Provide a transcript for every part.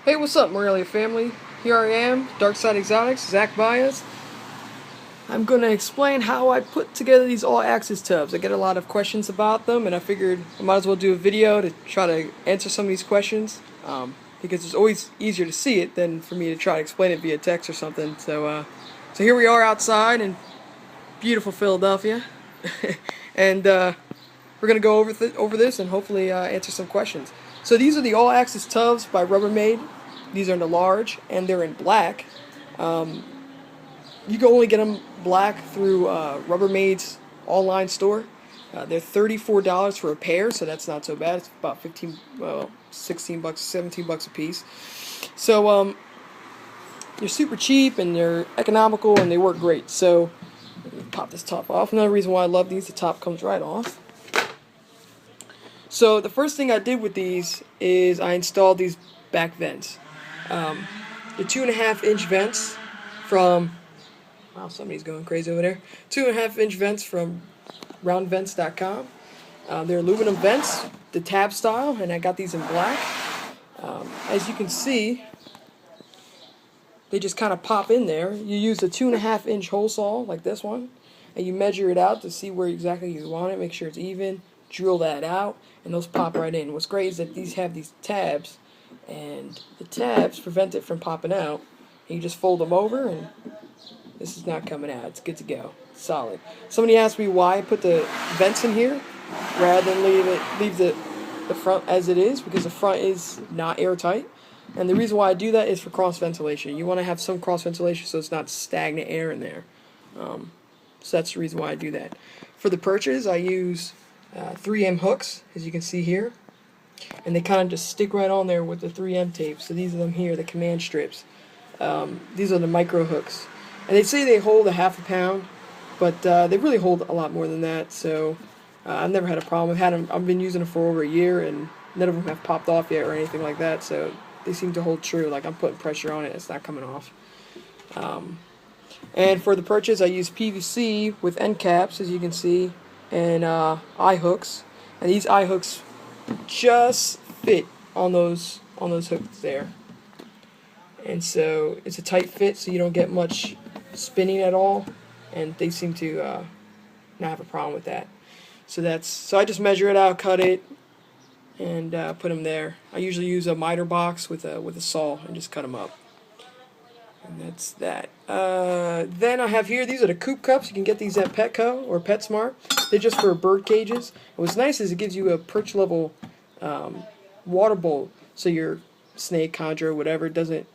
Hey, what's up, Morelia family? Here I am, Darkside Exotics, Zach Bias. I'm going to explain how I put together these all-access tubs. I get a lot of questions about them, and I figured I might as well do a video to try to answer some of these questions, because it's always easier to see it than for me to try to explain it via text or something. So here we are outside in beautiful Philadelphia, and we're going to go over this and hopefully answer some questions. So these are the all-access tubs by Rubbermaid. These are in the large, and they're in black. You can only get them black through Rubbermaid's online store. They're $34 for a pair, so that's not so bad. It's about 16 bucks, 17 bucks a piece. So they're super cheap and they're economical and they work great. So let me pop this top off. Another reason why I love these, the top comes right off. So the first thing I did with these is I installed these back vents. The 2.5-inch vents from, wow, somebody's going crazy over there. 2.5-inch vents from roundvents.com. They're aluminum vents, the tab style, and I got these in black. As you can see, they just kind of pop in there. You use a 2.5-inch hole saw like this one, and you measure it out to see where exactly you want it. Make sure it's even. Drill that out, and those pop right in. What's great is that these have these tabs, and the tabs prevent it from popping out. And you just fold them over, and this is not coming out. It's good to go. It's solid. Somebody asked me why I put the vents in here rather than leave the front as it is, because the front is not airtight. And the reason why I do that is for cross ventilation. You want to have some cross ventilation so it's not stagnant air in there. So that's the reason why I do that. For the perches, I use 3M hooks, as you can see here, and they kind of just stick right on there with the 3M tape. So these are them here, the command strips. These are the micro hooks, and they say they hold a half a pound, but they really hold a lot more than that. So I've never had a problem. I've been using them for over a year, and none of them have popped off yet or anything like that. So they seem to hold true. Like, I'm putting pressure on it, it's not coming off. And for the perches, I use PVC with end caps, as you can see, and eye hooks, and these eye hooks just fit on those hooks there, and so it's a tight fit, so you don't get much spinning at all, and they seem to not have a problem with that. So I just measure it out, cut it, and put them there. I usually use a miter box with a saw and just cut them up. And that's that. Then I have here, these are the coop cups. You can get these at Petco or PetSmart. They're just for bird cages. And what's nice is it gives you a perch level water bowl, so your snake, chondro, whatever, doesn't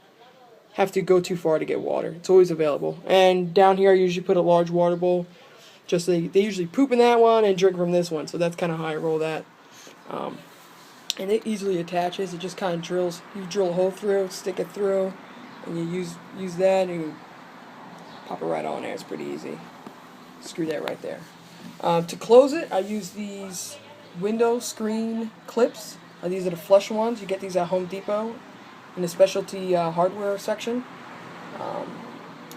have to go too far to get water. It's always available. And down here I usually put a large water bowl. Just they usually poop in that one and drink from this one, so that's kind of how I roll that. And it easily attaches. It just kind of drills. You drill a hole through, stick it through, and you use that and you pop it right on there. It's pretty easy. Screw that right there. To close it, I use these window screen clips. These are the flush ones. You get these at Home Depot in the specialty hardware section.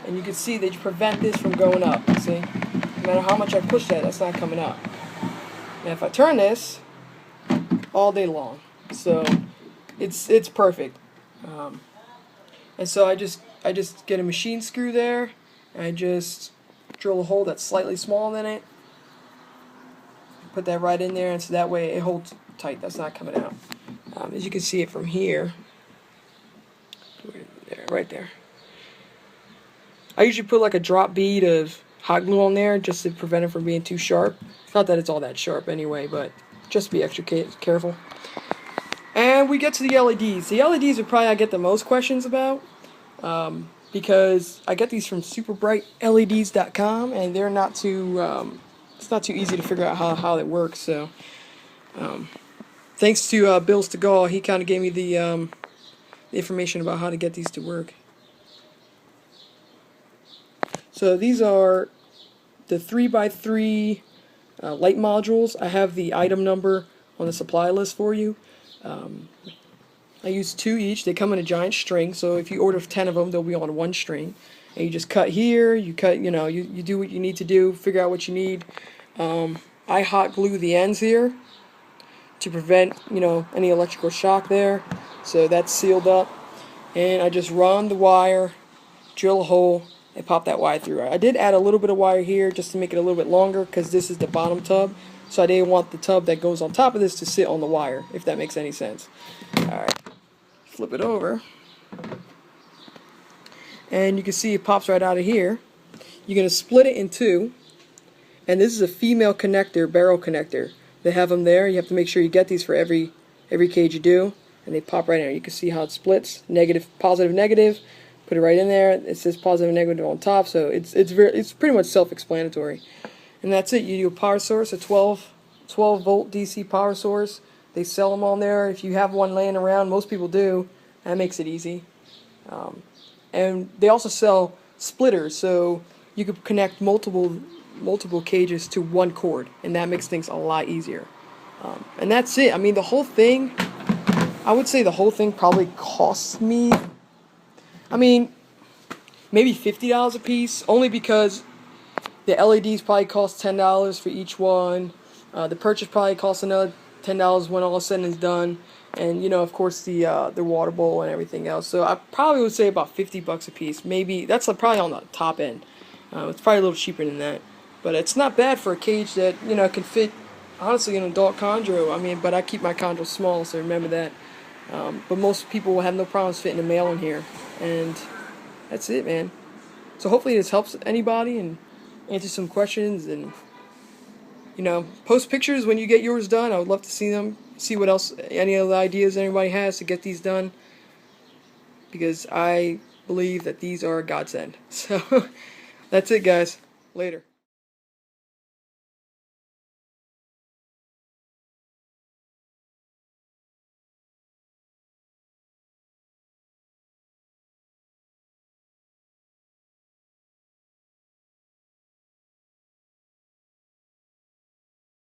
And you can see they prevent this from going up. See? No matter how much I push that's not coming up. Now if I turn this, all day long. So it's perfect. And so I just get a machine screw there, and I just drill a hole that's slightly smaller than it. Put that right in there, and so that way it holds tight. That's not coming out. As you can see it from here, right there. I usually put like a drop bead of hot glue on there just to prevent it from being too sharp. Not that it's all that sharp anyway, but just be extra careful. And we get to the LEDs. The LEDs are probably I get the most questions about, because I get these from superbrightleds.com, and they're not too it's not too easy to figure out how they work. So thanks to Bill Stegall, he kind of gave me the information about how to get these to work. So these are the 3x3 light modules. I have the item number on the supply list for you. I use 2 each. They come in a giant string, so if you order 10 of them, they'll be on one string. And you just cut here, you cut, you do what you need to do, figure out what you need. I hot glue the ends here to prevent, any electrical shock there. So that's sealed up. and I just run the wire, drill a hole, and pop that wire through. I did add a little bit of wire here just to make it a little bit longer because this is the bottom tub, so I didn't want the tub that goes on top of this to sit on the wire, if that makes any sense. Alright, flip it over, and you can see it pops right out of here. You're going to split it in two, and this is a female connector, barrel connector. They have them there. You have to make sure you get these for every cage you do, and they pop right in there. You can see how it splits, negative, positive, negative. Put it right in there. It says positive and negative on top, so it's pretty much self-explanatory. And that's it. You do a power source, a 12 volt DC power source. They sell them on there. If you have one laying around, most people do. That makes it easy. And they also sell splitters, so you could connect multiple cages to one cord, and that makes things a lot easier. And that's it. I mean, the whole thing, I would say the whole thing probably costs me, I mean, maybe $50 a piece, only because the LEDs probably cost $10 for each one. The purchase probably costs another $10 when all is said and is done, and you know, of course, the water bowl and everything else. So I probably would say about $50 a piece. Maybe that's probably on the top end. It's probably a little cheaper than that, but it's not bad for a cage that, you know, can fit honestly an adult chondro. I mean, but I keep my chondro small, so remember that. But most people will have no problems fitting a male in here, and that's it, man. So hopefully this helps anybody and answer some questions, and you know, post pictures when you get yours done. I would love to see them, see what else, any other ideas anybody has to get these done, because I believe that these are a godsend. So that's it, guys. Later.